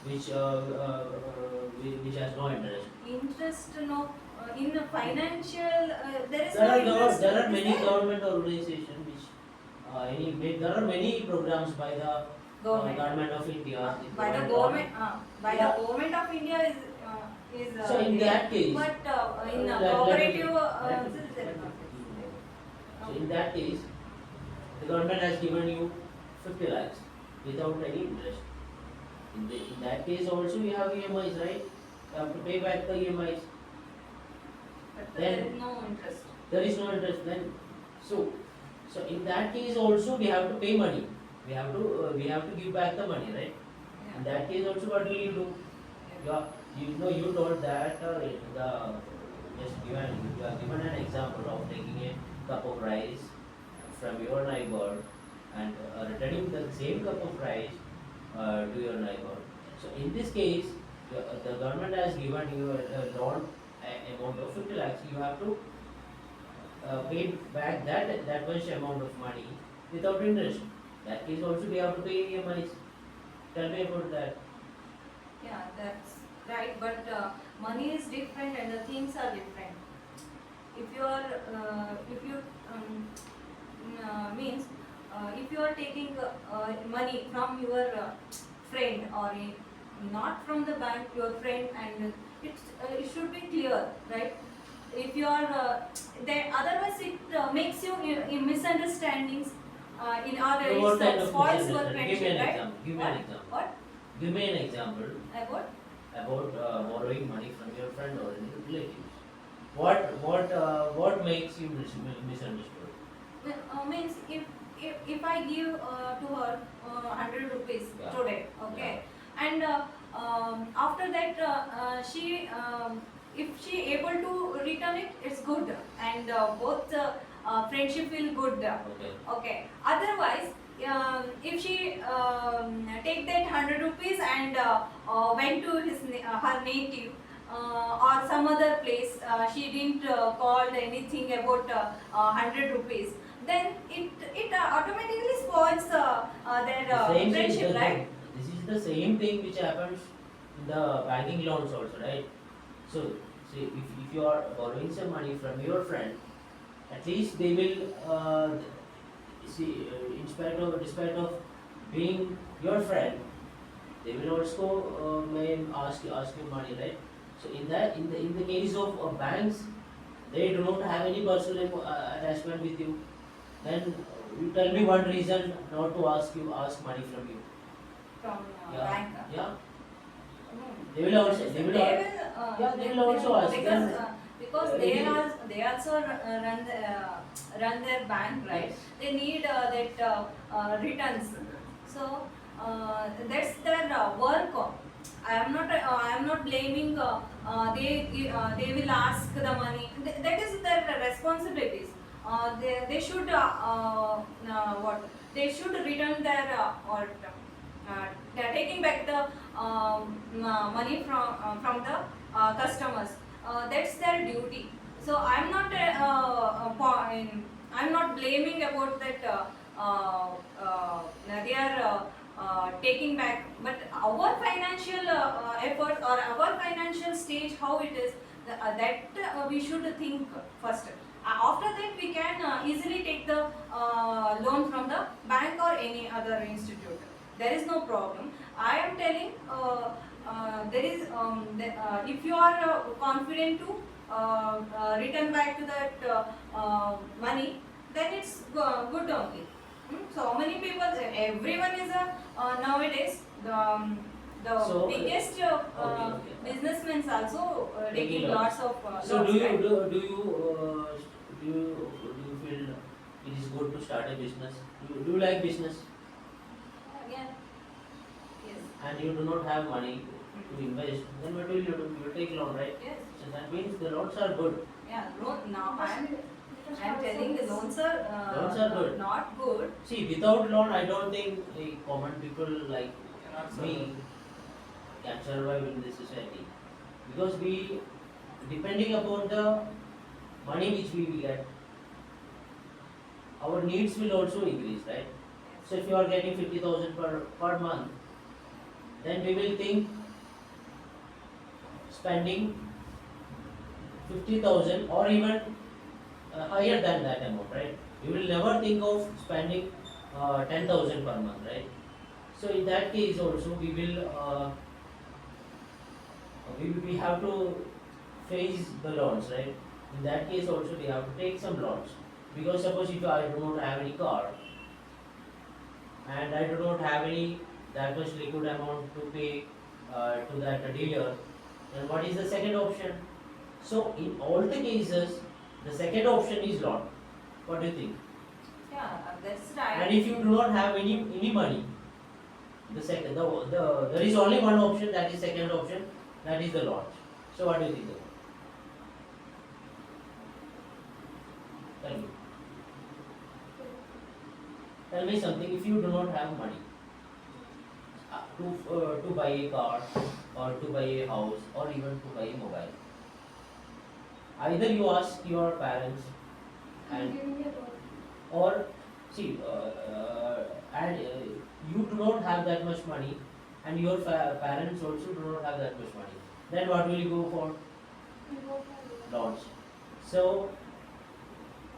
which which has no interest. Interest, no. In the financial, there is There no are interest. there are Is many there? government organizations which there are many programs by the Government. government of India. They By the provide loan. government, Yeah. the government of India is So in there, that case, but in let me cooperative, let me there let is me not. So in that case, the government has given you 50 lakhs without any interest. In that case also you have EMIs, right? You have to pay back the EMIs. But there is Then no interest. there is no interest. Then so in that case also we have to pay money. We have to give back the money, right? In Yeah. that case also, what will you do? You are, you told that you have given an example of taking a cup of rice from your neighbor and returning the same cup of rice to your neighbor. So in this case, the government has given you a loan amount of 50 lakhs. You have to pay back that much amount of money without interest. That case also we have to pay EMIs. Tell me about that. Yeah, that's right. But money is different and the things are different. If you means if you are taking money from your friend or not from the bank, your friend, and it should be clear, right? If you are then otherwise it makes you in misunderstandings in other, So what kind of spoils your misunderstanding? Give me friendship, an right? example. Give me an What? example. What? Give me an example About? about borrowing money from your friend or any relatives. What makes you misunderstood? Means if I give to her 100 rupees Yeah. today, okay, and after that she if she able to return it, it's good, and both friendship will good. Okay. Okay. Otherwise, if she take that 100 rupees and went to her native or some other place, she didn't call anything about 100 rupees, then it automatically spoils their The same thing. friendship, right? This is the same thing which happens in the banking loans also, right? So, see, if you are borrowing some money from your friend, at least they will see despite of being your friend, they will also may ask you money, right? So in the case of banks, they do not have any personal attachment with you. Then you tell me one reason not to ask money from you. From Yeah, bank. yeah. No. They will also they will also ask. Because It is, they also run their bank, right? yes. They need that returns. So that's their work. I am not blaming. They will ask the money. That is their responsibilities. They should what they should return their or they are taking back the money from the customers. That's their duty. So I'm not blaming about that. They are taking back, but our financial efforts or our financial stage, how it is, that we should think first. After that, we can easily take the loan from the bank or any other institute. There is no problem. I am telling there is if you are confident to return back to that money, then it's good only. So many people, everyone is a nowadays the So biggest okay. businessmen also Taking taking loans. lots of So loans, right? do you feel it is good to start a business? Do you like business Again, yes, and you do not have money to invest? Then what will you do? You will take loan, right? yes, So that means the loans are good. yeah. Loan now I'm telling the loans are Loans are good. not good. See, without loan, I don't think common people like me can survive in this society because we depending upon the money which we will get, our needs will also increase, right? So if you are getting 50,000 per month, then we will think spending 50,000 or even higher than that amount, right? We will never think of spending 10,000 per month, right? So in that case also we have to face the loans, right? In that case also we have to take some loans, because suppose if I do not have any car and I do not have any that much liquid amount to pay to that dealer, then what is the second option? So in all the cases, the second option is loan. What do you think? Yeah, that's right. And if you do not have any money, there is only one option, that is second option, that is the loan. So what do you think? Tell me. Tell me something. If you do not have money to buy a car or to buy a house or even to buy a mobile, either you ask your parents and or see and you do not have that much money and your parents also do not have that much money, then what will you go for? Loans. So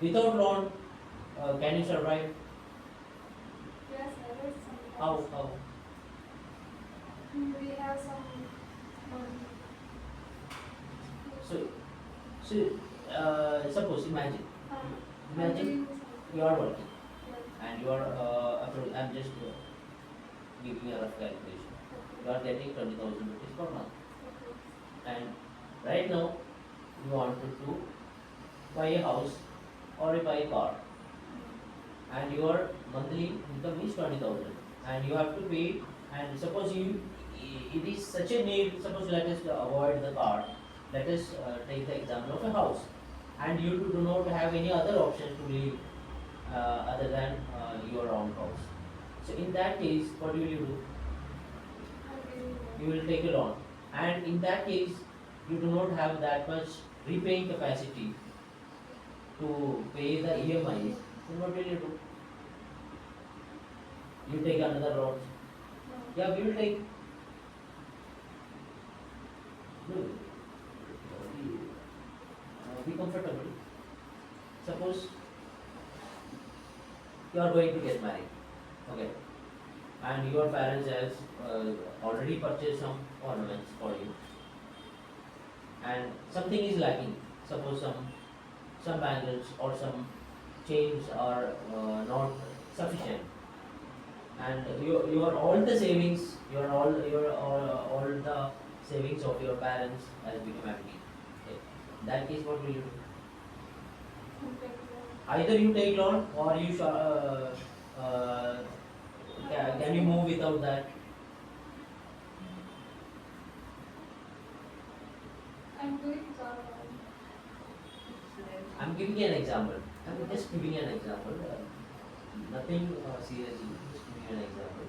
without loan, can you survive? Yes, there is some. How? We have some money. So suppose imagine you are working and you are I'm just giving a rough calculation. You are getting 20,000 rupees per month, and right now you wanted to buy a house or buy a car, and your monthly income is 20,000, and you have to pay. And suppose it is such a need. Suppose let us avoid the car. Let us take the example of a house, and you do not have any other option to live other than your own house. So in that case, what will you do? You will take a loan, and in that case, you do not have that much repaying capacity to pay the EMIs. Then what will you do? You take another loan. Yeah, we will take. No, be comfortable. Suppose you are going to get married, okay, and your parents has already purchased some ornaments for you, and something is lacking. Suppose some bangles or some chains are not sufficient, and your all the savings, all the savings of your parents has become empty. Okay. In that case, what will you do? Either you take loan or you can you move without that? I'm doing job. I'm giving you an example. I'm just giving you an example. Nothing serious. Just giving you an example.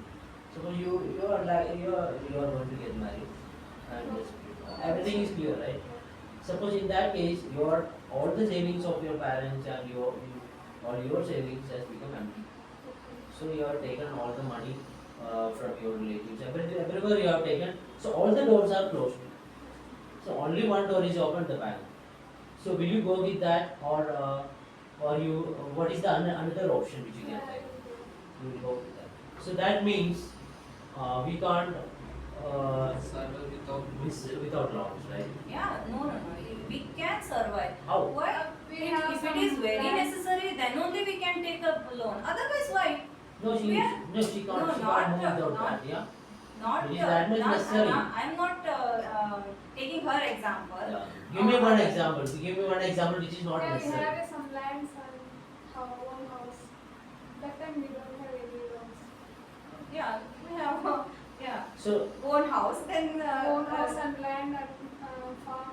Suppose you are going to get married, and everything is clear, right? Suppose in that case, all the savings of your parents and all your savings has become empty. So you have taken all the money from your relatives. Everywhere you have taken. So all the doors are closed. So only one door is open, the bank. So will you go with that, or you? What is the another option which you can take? You will go with that. So that means we can't without loans, right? Yeah, no. We can survive. How? Why? If it is very necessary, then only we can take a loan. Otherwise, why? No, she can't. No, She can't move not without that. Yeah. Not, It is that much necessary. I'm not taking her example. Yeah. Give me one example. Give me one example which is not Yeah, we necessary. have some lands and our own house. That time we don't have any loans. Yeah, we have yeah So own house. Then Own house and land and farm.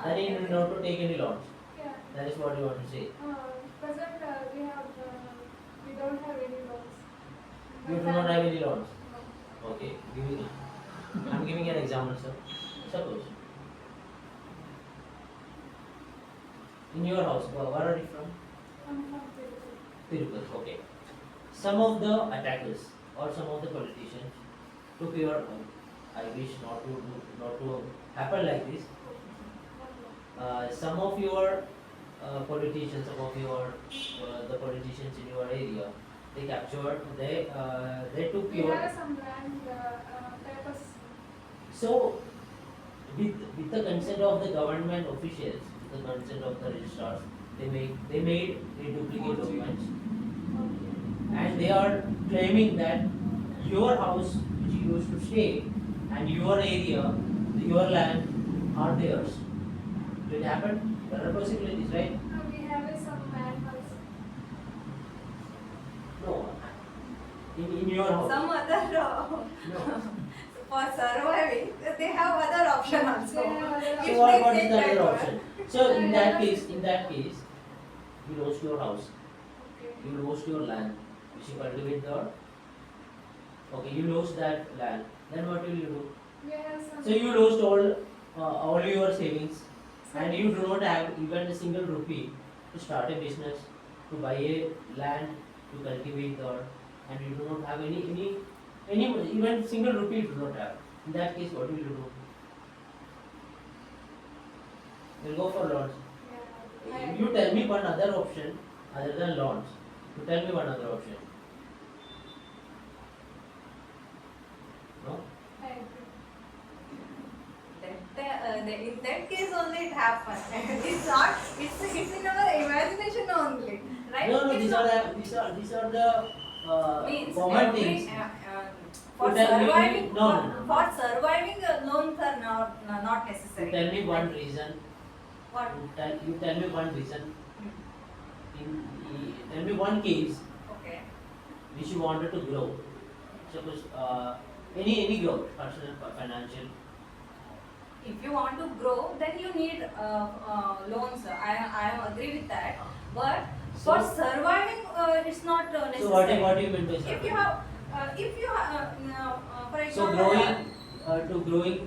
then you need not to take any loans. Yeah. That is what you want to say. Present we don't have any loans. You do not have any loans. No. Okay. I'm giving an example, sir. Suppose in your house, where are you from? I'm from Tirupati. Tirupati. Okay. Some of the attackers or some of the politicians took your. I wish not to happen like this. Some of your politicians, some of your the politicians in your area, they captured. They took We your. have some land papers. So with the consent of the government officials, with the consent of the registrars, they made a duplicate documents, and they are claiming that your house which you used to stay and your area, your land are theirs. Did it happen? There are possibilities, right? We have some land also. No. In your house. Some other No. for surviving, they have other option also. They have other If So option. what they is take the that other one. option? So in that case, you lost your house, Okay. you lost your land, which you cultivate there. Okay, you lost that land. Then what will you do? We have some. So you lost all your savings, and you do not have even a single rupee to start a business, to buy a land, to cultivate there, and you do not have any even single rupee you do not have. In that case, what will you do? You'll go for loans. Yeah. You tell me one other option other than loans. You tell me one other option. No? I agree. In that case only it happens. It's not. It's in our imagination only, right? No, It's these not- are the means common every, things. for You tell me- surviving, no. for surviving, loans are not You necessary. tell me one reason. What? You tell me one reason. Tell me one case Okay. which you wanted to grow. Suppose any growth, personal, financial. If you want to grow, then you need loans. I agree with that. But for So- surviving, it's not necessary. So what do you mean by If you survival? have, for So example, growing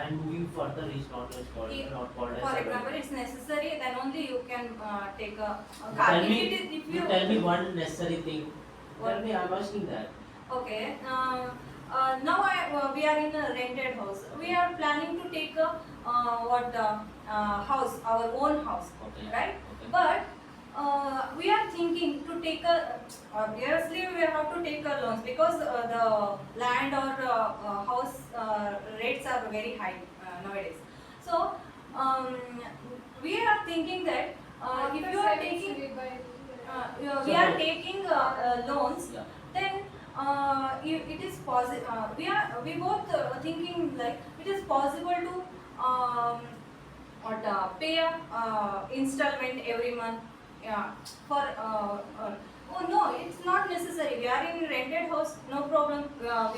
and moving further is not called as for survival. example, it's necessary. Then only you can take a You car. tell If me, it is, if you tell me one necessary thing. What? Tell me, I'm asking that. Okay. Now we are in a rented house. We are planning to take a house, our own house, Okay. right? Okay. But we are thinking to take a obviously we have to take a loans because the land or house rates are very high nowadays. So we are thinking that if you are taking we are taking loans, Yeah. then it is possible. We both thinking like it is possible to pay a installment every month. Yeah, for oh no, it's not necessary. We are in rented house, no problem.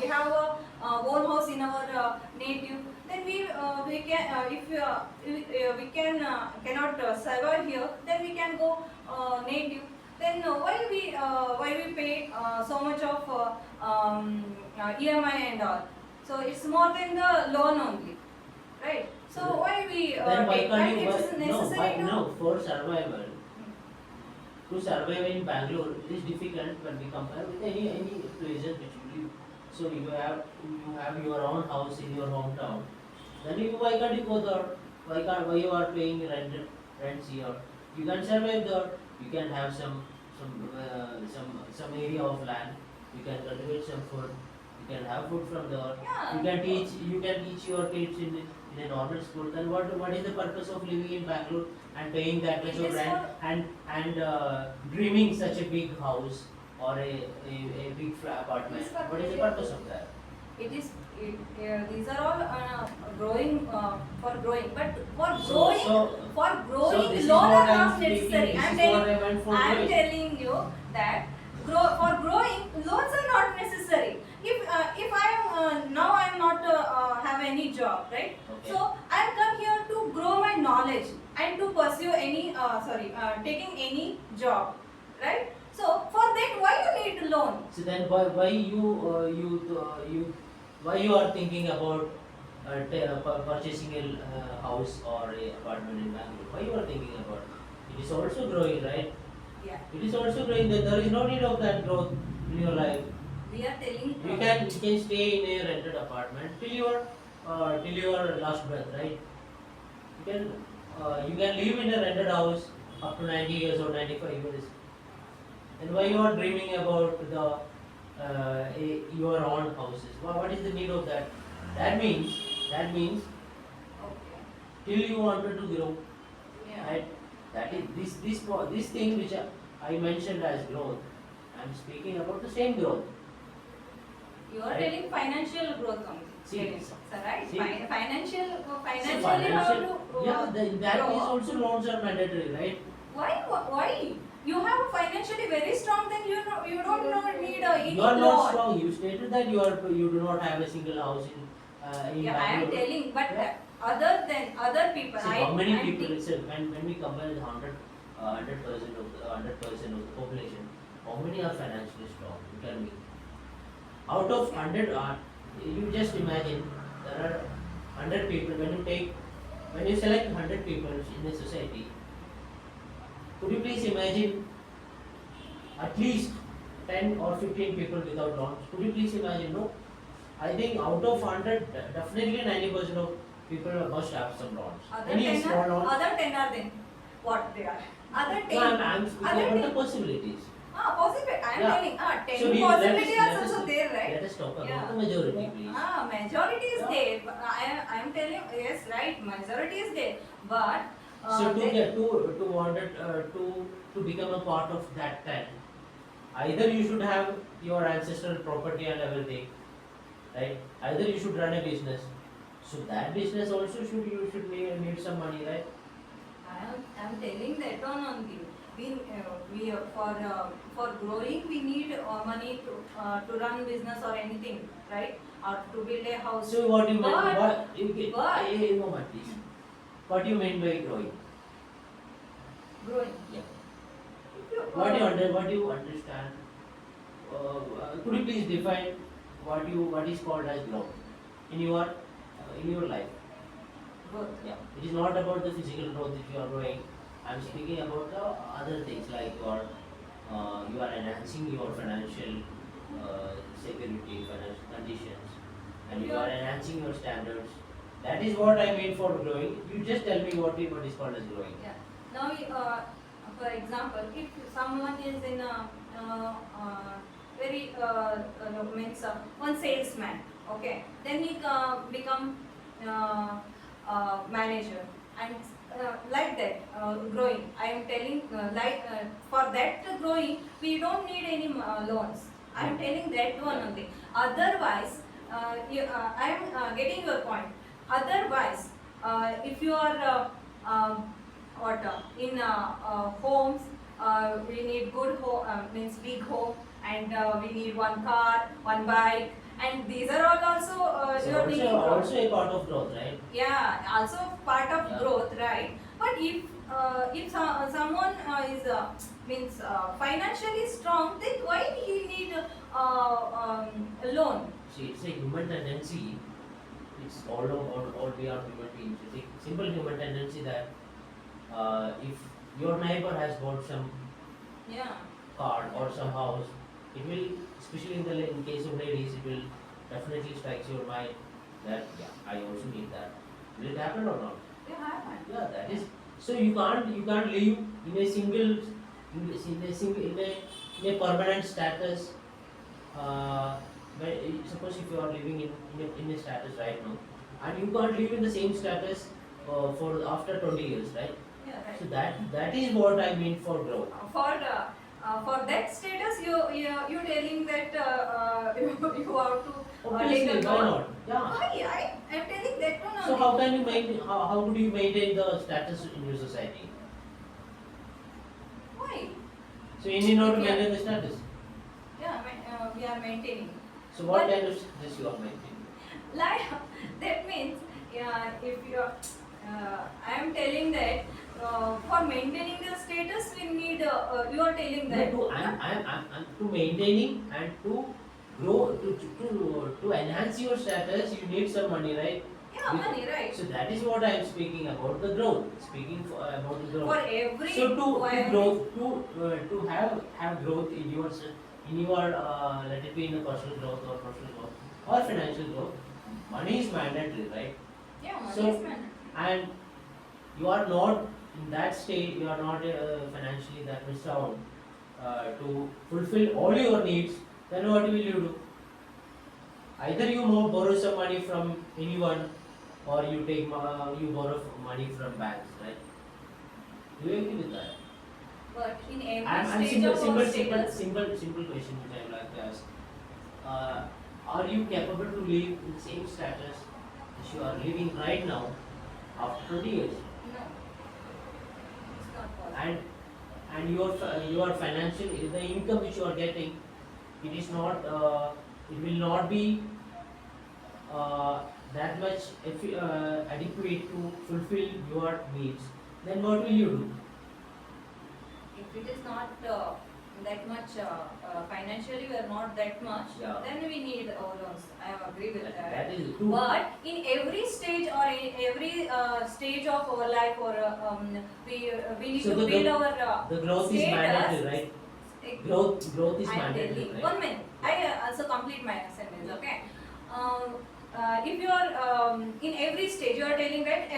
We have a own house in our native. Then we can if we can cannot survive here, then we can go native. Then why we pay so much of EMI and all? So it's more than the loan only, right? So why we Then why take can't and you it's necessary to no, for survival. To survive in Bangalore, it is difficult when we compare with any places which you live. So you have your own house in your hometown. Then why can't you go there? Why you are paying rents here? You can survive there. You can have some area of land. You can cultivate some food. You can have food from there. Yeah. You can teach your kids in a normal school. Then what is the purpose of living in Bangalore and paying that much It of is rent and dreaming such a big house or a big apartment? It's for What is the creative. purpose of that? These are all growing for growing, but for So growing this is loan what are I'm not speaking. necessary. This I'm is what telling, I meant for I'm growing. telling you that for growing loans are not necessary. If I am now I am not have any job, right? Okay. So I am come here to grow my knowledge and to pursue any taking any job, right? So for that why you need loan? So then why you are thinking about purchasing a house or a apartment in Bangalore? Why you are thinking about it? It is also growing, right? Yeah. It is also growing. There is no need of that growth in your life. we are telling. You can stay in a rented apartment till your last breath, right? You can live in a rented house up to 90 years or 95 years. And why you are dreaming about your own houses? What is the need of that? That means Okay. till you wanted to grow, Yeah. right? That is this thing which I mentioned as growth. I'm speaking about the same growth. You are Right. telling financial growth only. See, Yes, sir, right? see. Financial, So financially how to in that grow case up. also loans are mandatory, right? Why? You have financially very strong, then you don't need any You are not loan. strong. You stated that you do not have a single house in Yeah, I am Bangalore. telling, but Yeah. other people, See how many I'm people? think- Say when we compare the 100% of the population, how many are financially strong? You tell me. Out of 100, you just imagine there are 100 people. When you select 100 people in a society, could you please imagine at least 10 or 15 people without loans? Could you please imagine? No. I think out of 100, definitely 90% of people must have some loans. Any small loans? other 10 are then what they are. Other 10. No, I'm speaking other about the 10. possibilities. Possible. I am Yeah. telling. 10 So possibility is let also us, there, right? let us talk about Yeah. the majority, please. Majority is Yeah. there. But I am telling, yes, right. Majority is there, but So to they- get to wanted to become a part of that 10, either you should have your ancestral property and everything, right? Either you should run a business. So that business also you should need some money, right? I am telling that one only. We for growing we need money to run business or anything, right? Or to build a house. So what you mean? But- What you get? but- A moment, please. What do you mean by growing? Growing. Yeah. If you, What do you understand? Could you please define what is called as growth in your life? growth. Yeah. It is not about the physical growth if you are growing. I'm speaking about the other things like you are enhancing your financial security, financial conditions, and you are enhancing your standards. That is what I mean for growing. You just tell me what is called as growing. Yeah. Now, for example, if someone is in a very means one salesman, okay, then he become manager and like that growing. I am telling for that growing we don't need any loans. I am telling that one only. Otherwise, I am getting your point. Otherwise, if you are what in homes, we need good home, means big home, and we need one car, one bike, and these are all also So you are needing growth. also a part of growth, right? Yeah, also part of Yeah. growth, right? But if someone is means financially strong, then why he need a loan? See, it's a human tendency. It's all we are human beings. It's a simple human tendency that if your neighbor has bought some Yeah. car or some house, it will, especially in case of ladies, it will definitely strikes your mind that yeah, I also need that. Will it happen or not? Yeah, that is. So you can't live in a single in a permanent status. Suppose if you are living in a status right now, and you can't live in the same status for after 20 years, right? Yeah, right. So that is what I mean for growth. For that status, you telling that you have to Obviously, take a why loan. not? Yeah. Why? I am telling that one So only. how can you maintain? How would you maintain the status in your society? Why? So you need not to Yeah. maintain the status. Yeah, we are maintaining. So what But- kind of status you are maintaining? Like that means, if you, I am telling that for maintaining the status, we need. You are telling that. No, I'm to maintaining and to grow to enhance your status. You need some money, right? Yeah, money, right? So that is what I am speaking about the growth. Speaking about the growth. For every So to why- growth to have growth in in your let it be in the personal growth or professional growth or financial growth, money is mandatory, right? Yeah, money So- is mandatory. And you are not in that state, you are not financially that much sound to fulfill all your needs, then what will you do? Either you borrow some money from anyone, or you you borrow money from banks, right? Do you agree with that? But in every And stage of our status, simple question which I would like to ask. Are you capable to live in same status as you are living right now after 20 years? no, it's not possible. And your financial, the income which you are getting, it is not it will not be that much adequate to fulfill your needs, then what will you do? If it is not that much financially, we are not that much, Yeah. then we need our loans. I agree with that. That is true. But in every stage or in every stage of our life, or we need So to the build gro- our the growth is status. mandatory, right? Growth is I am mandatory, telling. right? 1 minute. I also complete my sentence. Okay. If you are in every stage, you are telling that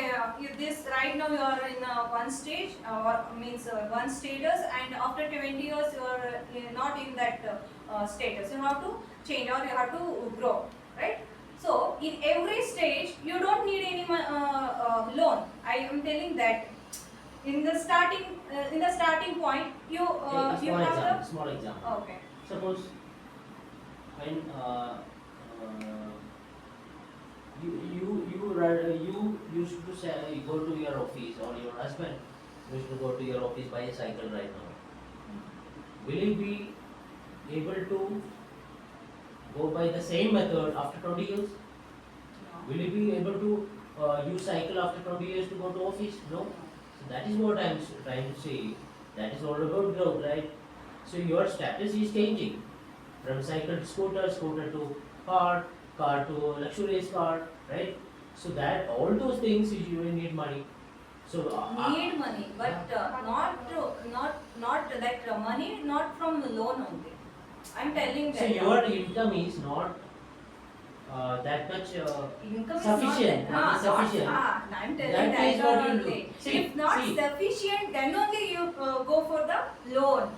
this right now you are in one stage, or means one status, and after 20 years you are not in that status. You have to change, or you have to grow, right? So in every stage, you don't need any loan. I am telling that in the starting point, you you Small have example. Small example. the okay. Suppose when you used to say, go to your office, or your husband used to go to your office by a cycle right now. Will he be able to go by the same method after 20 years? No. Will he be able to use cycle after 20 years to go to office? No. So that is what I am trying to say. That is all about growth, right? So your status is changing from cycle to scooter, scooter to car to luxurious car, right? So that all those things you will need money. So Need money, but not that money, not from loan only. I'm telling so that your income is not that much income sufficient. is not that. Sufficient. I'm telling That that is what you do. only. See, If not see. sufficient, then only you go for the loan.